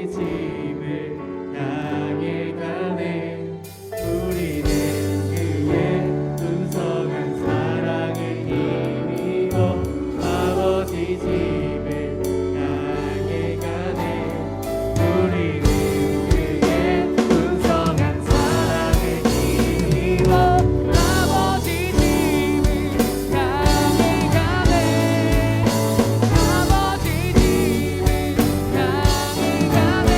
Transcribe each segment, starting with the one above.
집을 향해 가네. 우리는 그의 풍성한 사랑을 힘입어 아버지 집을 향해 가네. 우리는 그의 풍성한 사랑을 힘입어 아버지 집을 향해 가네. 아버지 집을 향해 가네.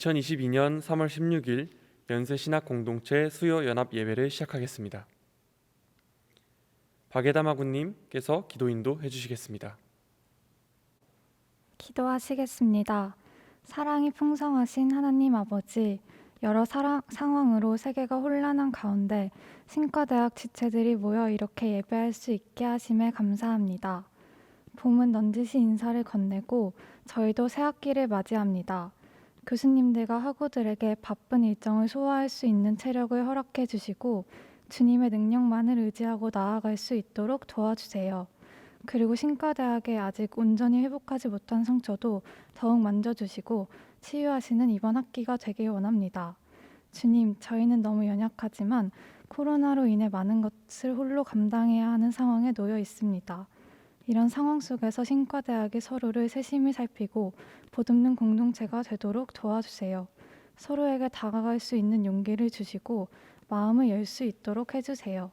2022년 3월 16일 연세신학공동체 수요 연합 예배를 시작하겠습니다. 박예담아군님께서 기도 인도해 주시겠습니다. 기도하시겠습니다. 사랑이 풍성하신 하나님 아버지, 여러 상황으로 세계가 혼란한 가운데 신과대학 지체들이 모여 이렇게 예배할 수 있게 하심에 감사합니다. 봄은 넌지시 인사를 건네고 저희도 새학기를 맞이합니다. 교수님들과 학우들에게 바쁜 일정을 소화할 수 있는 체력을 허락해 주시고 주님의 능력만을 의지하고 나아갈 수 있도록 도와주세요. 그리고 신과대학에 아직 온전히 회복하지 못한 상처도 더욱 만져주시고 치유하시는 이번 학기가 되길 원합니다. 주님, 저희는 너무 연약하지만 코로나로 인해 많은 것을 홀로 감당해야 하는 상황에 놓여 있습니다. 이런 상황 속에서 신과대학이 서로를 세심히 살피고 보듬는 공동체가 되도록 도와주세요. 서로에게 다가갈 수 있는 용기를 주시고 마음을 열 수 있도록 해주세요.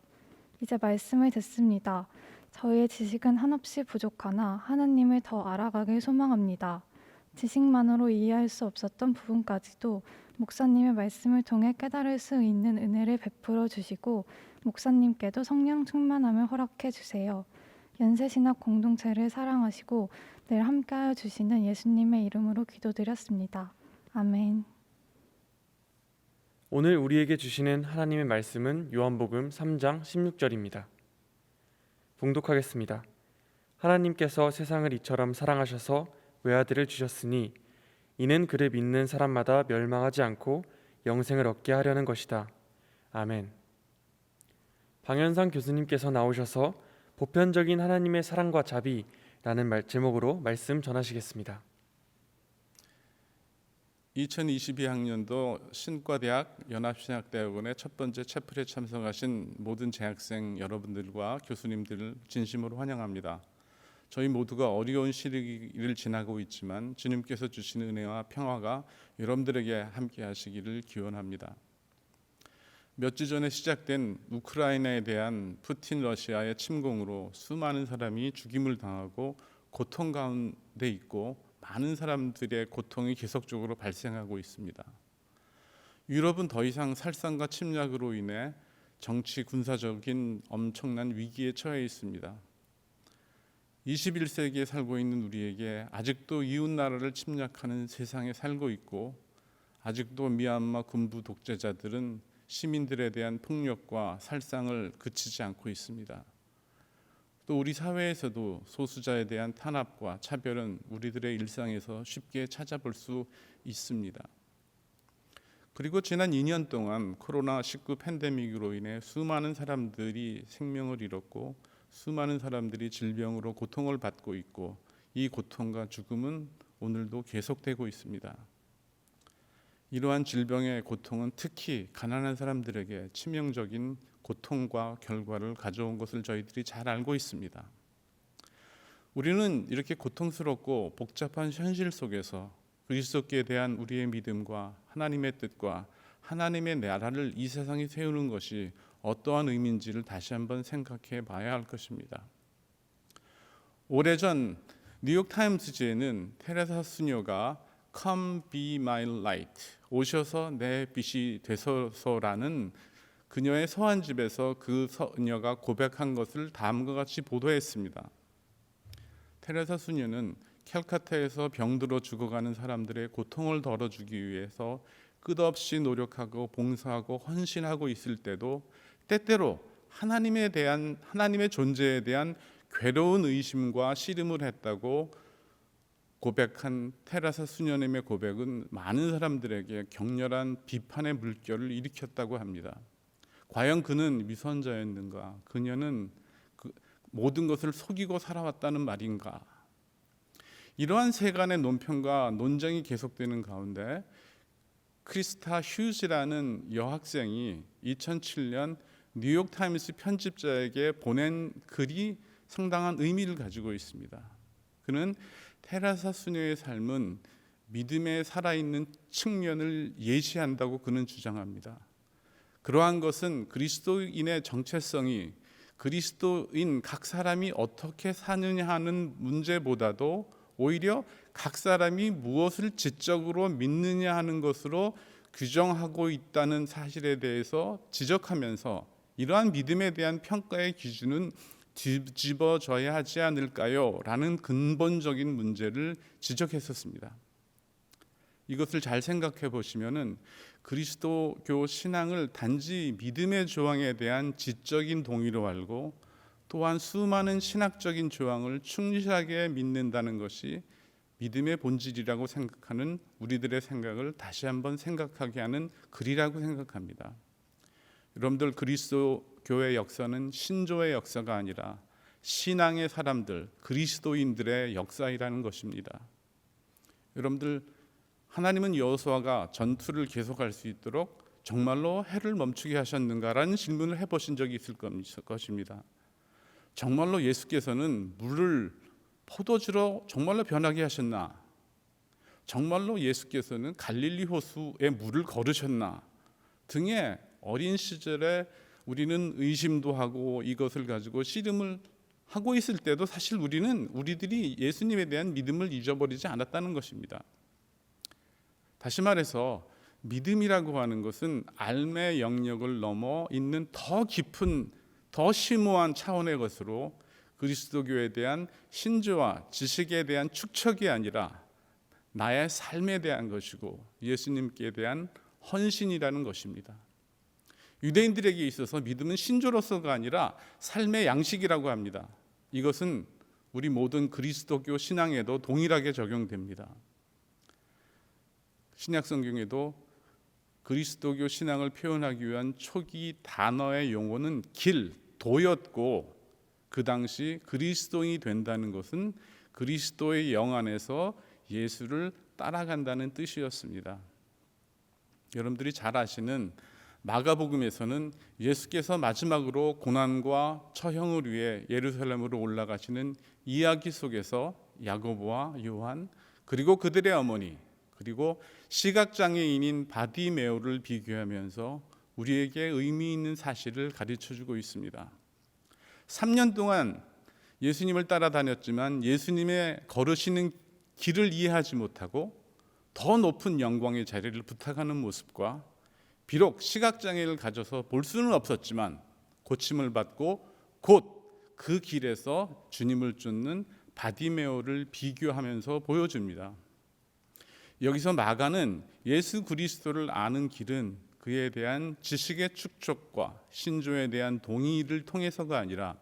이제 말씀을 듣습니다. 저희의 지식은 한없이 부족하나 하나님을 더 알아가길 소망합니다. 지식만으로 이해할 수 없었던 부분까지도 목사님의 말씀을 통해 깨달을 수 있는 은혜를 베풀어 주시고 목사님께도 성령 충만함을 허락해 주세요. 연세신학 공동체를 사랑하시고 늘 함께하여 주시는 예수님의 이름으로 기도드렸습니다. 아멘. 오늘 우리에게 주시는 하나님의 말씀은 요한복음 3장 16절입니다. 봉독하겠습니다. 하나님께서 세상을 이처럼 사랑하셔서 외아들을 주셨으니 이는 그를 믿는 사람마다 멸망하지 않고 영생을 얻게 하려는 것이다. 아멘. 방현상 교수님께서 나오셔서 보편적인 하나님의 사랑과 자비라는 제목으로 말씀 전하시겠습니다. 2022학년도 신과대학 연합신학대학원의 첫 번째 채플에 참석하신 모든 재학생 여러분들과 교수님들을 진심으로 환영합니다. 저희 모두가 어려운 시기를 지나고 있지만 주님께서 주시는 은혜와 평화가 여러분들에게 함께 하시기를 기원합니다. 몇 주 전에 시작된 우크라이나에 대한 푸틴 러시아의 침공으로 수많은 사람이 죽임을 당하고 고통 가운데 있고 많은 사람들의 고통이 계속적으로 발생하고 있습니다. 유럽은 더 이상 살상과 침략으로 인해 정치 군사적인 엄청난 위기에 처해 있습니다. 21세기에 살고 있는 우리에게 아직도 이웃 나라를 침략하는 세상에 살고 있고 아직도 미얀마 군부 독재자들은 시민들에 대한 폭력과 살상을 그치지 않고 있습니다. 또 우리 사회에서도 소수자에 대한 탄압과 차별은 우리들의 일상에서 쉽게 찾아볼 수 있습니다. 그리고 지난 2년 동안 코로나19 팬데믹으로 인해 수많은 사람들이 생명을 잃었고 수많은 사람들이 질병으로 고통을 받고 있고 이 고통과 죽음은 오늘도 계속되고 있습니다. 이러한 질병의 고통은 특히 가난한 사람들에게 치명적인 고통과 결과를 가져온 것을 저희들이 잘 알고 있습니다. 우리는 이렇게 고통스럽고 복잡한 현실 속에서 그리스도께 대한 우리의 믿음과 하나님의 뜻과 하나님의 나라를 이 세상에 세우는 것이 어떠한 의미인지를 다시 한번 생각해 봐야 할 것입니다. 오래전 뉴욕타임스지에는 테레사 수녀가 Come be my light, 오셔서 내 빛이 되소서라는 그녀의 서한집에서 그 서녀가 고백한 것을 다음과 같이 보도했습니다. 테레사 수녀는 캘카타에서 병들어 죽어가는 사람들의 고통을 덜어주기 위해서 끝없이 노력하고 봉사하고 헌신하고 있을 때도 때때로 하나님의 존재에 대한 괴로운 의심과 씨름을 했다고 고백한 테레사 수녀님의 고백은 많은 사람들에게 격렬한 비판의 물결을 일으켰다고 합니다. 과연 그는 위선자였는가? 그녀는 모든 것을 속이고 살아왔다는 말인가? 이러한 세간의 논평과 논쟁이 계속되는 가운데 크리스타 휴즈라는 여학생이 2007년 뉴욕타임스 편집자에게 보낸 글이 상당한 의미를 가지고 있습니다. 그는 테레사 수녀의 삶은 믿음에 살아있는 측면을 예시한다고 그는 주장합니다. 그러한 것은 그리스도인의 정체성이 그리스도인 각 사람이 어떻게 사느냐 하는 문제보다도 오히려 각 사람이 무엇을 지적으로 믿느냐 하는 것으로 규정하고 있다는 사실에 대해서 지적하면서 이러한 믿음에 대한 평가의 기준은 뒤집어져야 하지 않을까요? 라는 근본적인 문제를 지적했었습니다. 이것을 잘 생각해 보시면은 그리스도교 신앙을 단지 믿음의 조항에 대한 지적인 동의로 알고 또한 수많은 신학적인 조항을 충실하게 믿는다는 것이 믿음의 본질이라고 생각하는 우리들의 생각을 다시 한번 생각하게 하는 글이라고 생각합니다. 여러분들, 그리스도교의 역사는 신조의 역사가 아니라 신앙의 사람들, 그리스도인들의 역사이라는 것입니다. 여러분들, 하나님은 여호수아가 전투를 계속할 수 있도록 정말로 해를 멈추게 하셨는가라는 질문을 해보신 적이 있을 것입니다. 정말로 예수께서는 물을 포도주로 정말로 변하게 하셨나? 정말로 예수께서는 갈릴리 호수에 물을 걸으셨나? 등의 어린 시절에 우리는 의심도 하고 이것을 가지고 씨름을 하고 있을 때도 사실 우리들이 예수님에 대한 믿음을 잊어버리지 않았다는 것입니다. 다시 말해서 믿음이라고 하는 것은 알의 영역을 넘어 있는 더 깊은, 더 심오한 차원의 것으로 그리스도교에 대한 신조와 지식에 대한 축적이 아니라 나의 삶에 대한 것이고 예수님께 대한 헌신이라는 것입니다. 유대인들에게 있어서 믿음은 신조로서가 아니라 삶의 양식이라고 합니다. 이것은 우리 모든 그리스도교 신앙에도 동일하게 적용됩니다. 신약 성경에도 그리스도교 신앙을 표현하기 위한 초기 단어의 용어는 길, 도였고 그 당시 그리스도인이 된다는 것은 그리스도의 영 안에서 예수를 따라간다는 뜻이었습니다. 여러분들이 잘 아시는 마가복음에서는 예수께서 마지막으로 고난과 처형을 위해 예루살렘으로 올라가시는 이야기 속에서 야고보와 요한 그리고 그들의 어머니 그리고 시각장애인인 바디메오를 비교하면서 우리에게 의미 있는 사실을 가르쳐주고 있습니다. 3년 동안 예수님을 따라다녔지만 예수님의 걸으시는 길을 이해하지 못하고 더 높은 영광의 자리를 부탁하는 모습과 비록 시각장애를 가져서 볼 수는 없었지만 고침을 받고 곧 그 길에서 주님을 쫓는 바디메오를 비교하면서 보여줍니다. 여기서 마가는 예수 그리스도를 아는 길은 그에 대한 지식의 축적과 신조에 대한 동의를 통해서가 아니라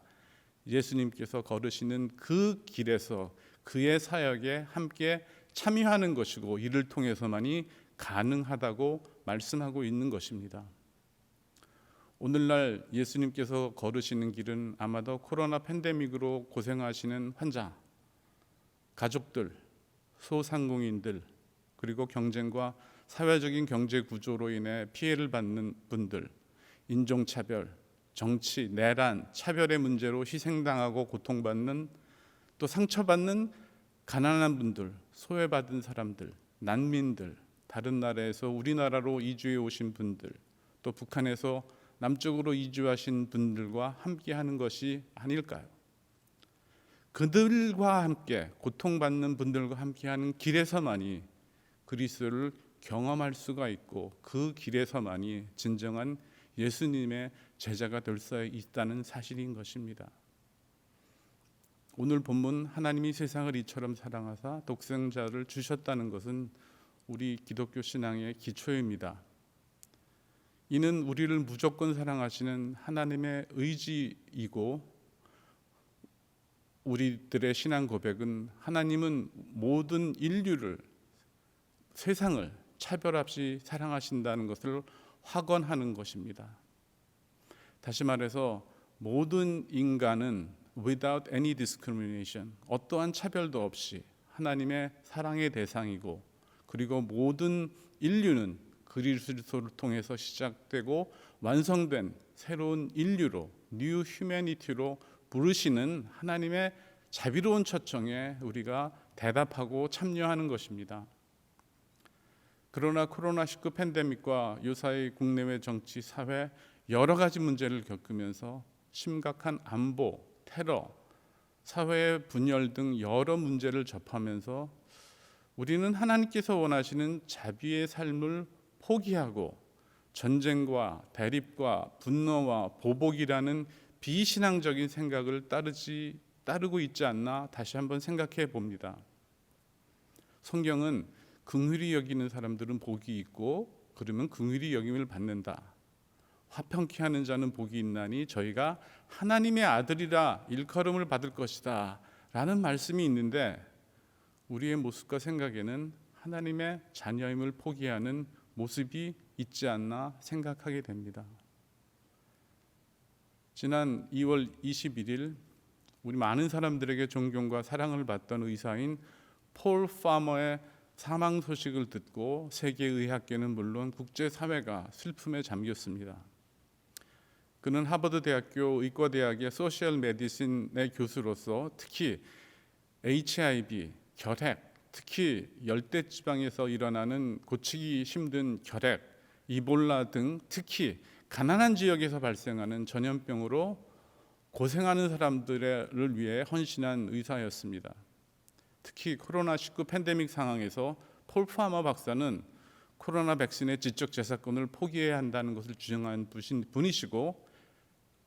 예수님께서 걸으시는 그 길에서 그의 사역에 함께 참여하는 것이고 이를 통해서만이 가능하다고 말씀하고 있는 것입니다. 오늘날 예수님께서 걸으시는 길은 아마도 코로나 팬데믹으로 고생하시는 환자, 가족들, 소상공인들 그리고 경쟁과 사회적인 경제 구조로 인해 피해를 받는 분들, 인종차별, 정치, 내란, 차별의 문제로 희생당하고 고통받는 또 상처받는 가난한 분들, 소외받은 사람들, 난민들, 다른 나라에서 우리나라로 이주해 오신 분들, 또 북한에서 남쪽으로 이주하신 분들과 함께하는 것이 아닐까요? 그들과 함께 고통받는 분들과 함께하는 길에서만이 그리스도를 경험할 수가 있고 그 길에서만이 진정한 예수님의 제자가 될 수 있다는 사실인 것입니다. 오늘 본문 하나님이 세상을 이처럼 사랑하사 독생자를 주셨다는 것은 우리 기독교 신앙의 기초입니다. 이는 우리를 무조건 사랑하시는 하나님의 의지이고 우리들의 신앙 고백은 하나님은 모든 인류를 세상을 차별 없이 사랑하신다는 것을 확언하는 것입니다. 다시 말해서 모든 인간은 without any discrimination, 어떠한 차별도 없이 하나님의 사랑의 대상이고 그리고 모든 인류는 그리스도를 통해서 시작되고 완성된 새로운 인류로 뉴 휴머니티로 부르시는 하나님의 자비로운 초청에 우리가 대답하고 참여하는 것입니다. 그러나 코로나19 팬데믹과 요사이 국내외 정치, 사회 여러 가지 문제를 겪으면서 심각한 안보, 테러, 사회 분열 등 여러 문제를 접하면서 우리는 하나님께서 원하시는 자비의 삶을 포기하고 전쟁과 대립과 분노와 보복이라는 비신앙적인 생각을 따르고 있지 않나 다시 한번 생각해 봅니다. 성경은 긍휼히 여기는 사람들은 복이 있고 그러면 긍휼히 여김을 받는다. 화평케 하는 자는 복이 있나니 저희가 하나님의 아들이라 일컬음을 받을 것이다 라는 말씀이 있는데, 우리의 모습과 생각에는 하나님의 자녀임을 포기하는 모습이 있지 않나 생각하게 됩니다. 지난 2월 21일 우리 많은 사람들에게 존경과 사랑을 받던 의사인 폴 파머의 사망 소식을 듣고 세계의학계는 물론 국제사회가 슬픔에 잠겼습니다. 그는 하버드 대학교 의과대학의 소셜 메디신의 교수로서 특히 HIV, 결핵, 특히 열대지방에서 일어나는 고치기 힘든 결핵, 이볼라 등 특히 가난한 지역에서 발생하는 전염병으로 고생하는 사람들을 위해 헌신한 의사였습니다. 특히 코로나19 팬데믹 상황에서 폴 파머 박사는 코로나 백신의 지적 재산권을 포기해야 한다는 것을 주장한 분이시고,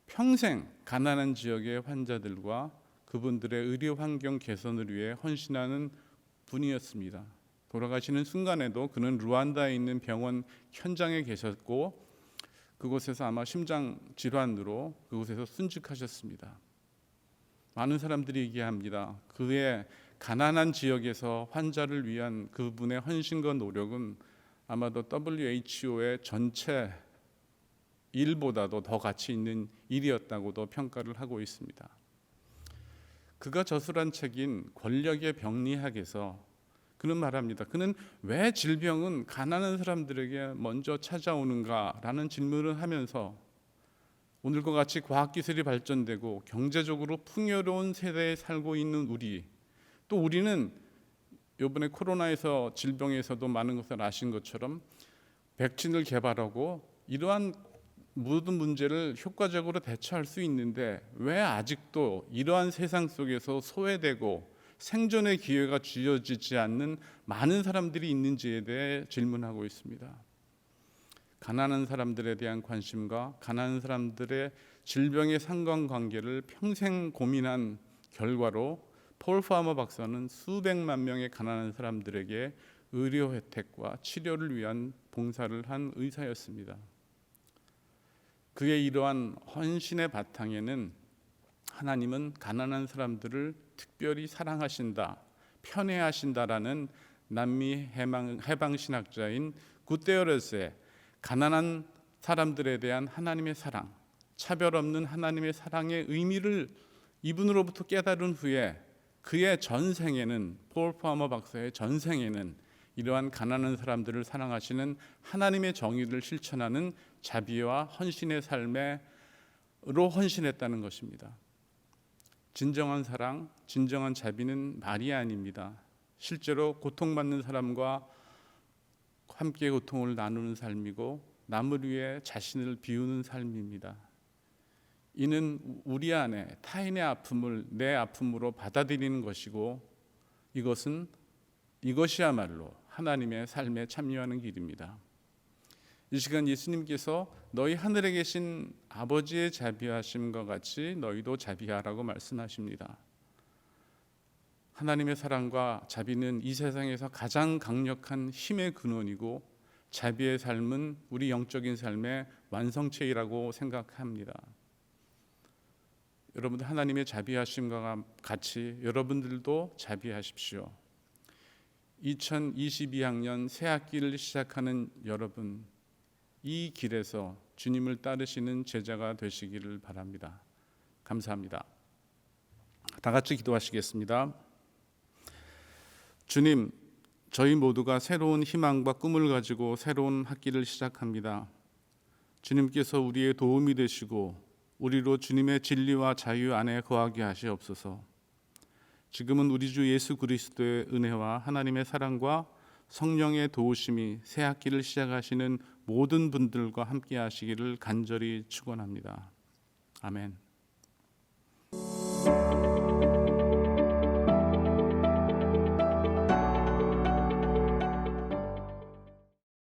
평생 가난한 지역의 환자들과 그분들의 의료 환경 개선을 위해 헌신하는 분이었습니다. 돌아가시는 순간에도 그는 루안다에 있는 병원 현장에 계셨고 그곳에서 아마 심장 질환으로 그곳에서 순직하셨습니다. 많은 사람들이 얘기합니다. 그의 가난한 지역에서 환자를 위한 그분의 헌신과 노력은 아마도 WHO의 전체 일보다도 더 가치 있는 일이었다고도 평가를 하고 있습니다. 그가 저술한 책인 권력의 병리학에서 그는 말합니다. 그는 왜 질병은 가난한 사람들에게 먼저 찾아오는가라는 질문을 하면서 오늘과 같이 과학기술이 발전되고 경제적으로 풍요로운 세대에 살고 있는 우리, 또 우리는 이번에 코로나에서 질병에서도 많은 것을 아신 것처럼 백신을 개발하고 이러한 모든 문제를 효과적으로 대처할 수 있는데 왜 아직도 이러한 세상 속에서 소외되고 생존의 기회가 주어지지 않는 많은 사람들이 있는지에 대해 질문하고 있습니다. 가난한 사람들에 대한 관심과 가난한 사람들의 질병의 상관관계를 평생 고민한 결과로 폴 파머 박사는 수백만 명의 가난한 사람들에게 의료 혜택과 치료를 위한 봉사를 한 의사였습니다. 그의 이러한 헌신의 바탕에는 하나님은 가난한 사람들을 특별히 사랑하신다, 편애하신다라는 남미 해방 신학자인 구테레스의 가난한 사람들에 대한 하나님의 사랑, 차별 없는 하나님의 사랑의 의미를 이분으로부터 깨달은 후에 그의 전생에는, 폴 파머 박사의 전생에는 이러한 가난한 사람들을 사랑하시는 하나님의 정의를 실천하는 자비와 헌신의 삶으로 헌신했다는 것입니다. 진정한 사랑, 진정한 자비는 말이 아닙니다. 실제로 고통받는 사람과 함께 고통을 나누는 삶이고 남을 위해 자신을 비우는 삶입니다. 이는 우리 안에 타인의 아픔을 내 아픔으로 받아들이는 것이고 이것이야말로 하나님의 삶에 참여하는 길입니다. 이 시간 예수님께서 너희 하늘에 계신 아버지의 자비하심과 같이 너희도 자비하라고 말씀하십니다. 하나님의 사랑과 자비는 이 세상에서 가장 강력한 힘의 근원이고 자비의 삶은 우리 영적인 삶의 완성체이라고 생각합니다. 여러분들 하나님의 자비하심과 같이 여러분들도 자비하십시오. 2022학년 새 학기를 시작하는 여러분, 이 길에서 주님을 따르시는 제자가 되시기를 바랍니다. 감사합니다. 다 같이 기도하시겠습니다. 주님, 저희 모두가 새로운 희망과 꿈을 가지고 새로운 학기를 시작합니다. 주님께서 우리의 도움이 되시고 우리로 주님의 진리와 자유 안에 거하게 하시옵소서. 지금은 우리 주 예수 그리스도의 은혜와 하나님의 사랑과 성령의 도우심이 새 학기를 시작하시는 모든 분들과 함께 하시기를 간절히 축원합니다. 아멘.